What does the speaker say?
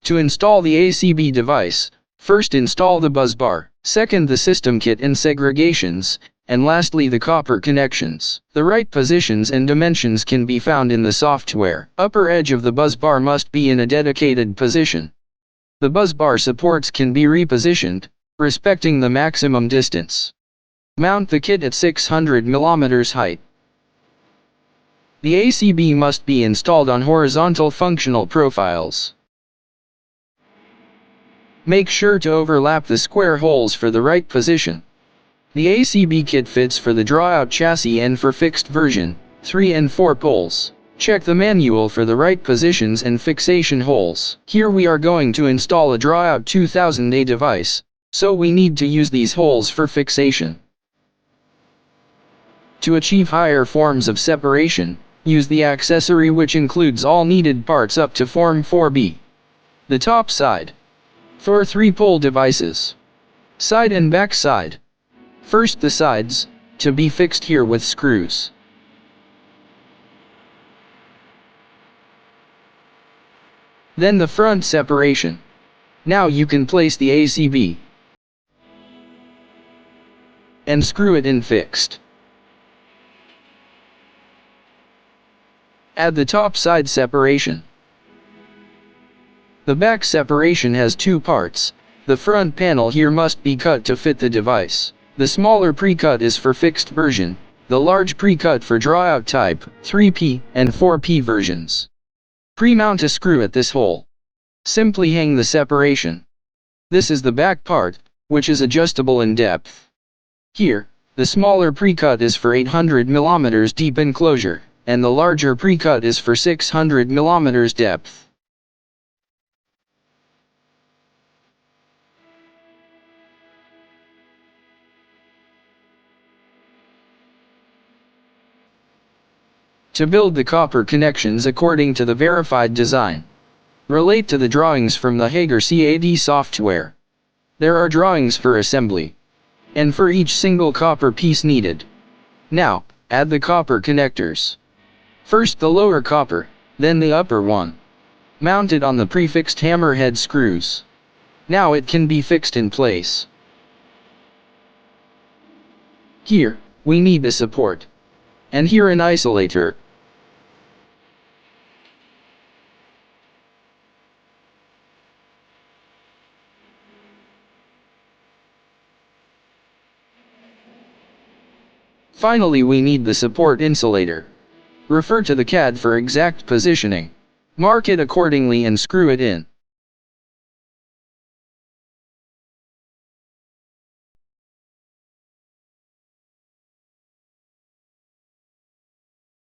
To install the ACB device, first install the busbar, second the system kit and segregations, and lastly the copper connections. The right positions and dimensions can be found in the software. Upper edge of the busbar must be in a dedicated position. The busbar supports can be repositioned, respecting the maximum distance. Mount the kit at 600 mm height. The ACB must be installed on horizontal functional profiles. Make sure to overlap the square holes for the right position. The ACB kit fits for the drawout chassis and for fixed version, 3 and 4 poles. Check the manual for the right positions and fixation holes. Here we are going to install a drawout 2000A device, so we need to use these holes for fixation. To achieve higher forms of separation, use the accessory which includes all needed parts up to form 4B. The top side. For 3-pole devices. Side and back side. First the sides, to be fixed here with screws. Then the front separation. Now you can place the ACB and screw it in fixed. Add the top side separation. The back separation has 2 parts. The front panel here must be cut to fit the device. The smaller pre-cut is for fixed version, the large pre-cut for drawout type, 3P and 4P versions. Pre-mount a screw at this hole. Simply hang the separation. This is the back part, which is adjustable in depth. Here, the smaller pre-cut is for 800 mm deep enclosure, and the larger pre-cut is for 600 mm depth. To build the copper connections according to the verified design. Relate to the drawings from the Hager CAD software. There are drawings for assembly, and for each single copper piece needed. Now, add the copper connectors. First the lower copper, then the upper one. Mounted on the prefixed hammerhead screws. Now it can be fixed in place. Here, we need the support. And here an isolator. Finally we need the support insulator. Refer to the CAD for exact positioning. Mark it accordingly and screw it in.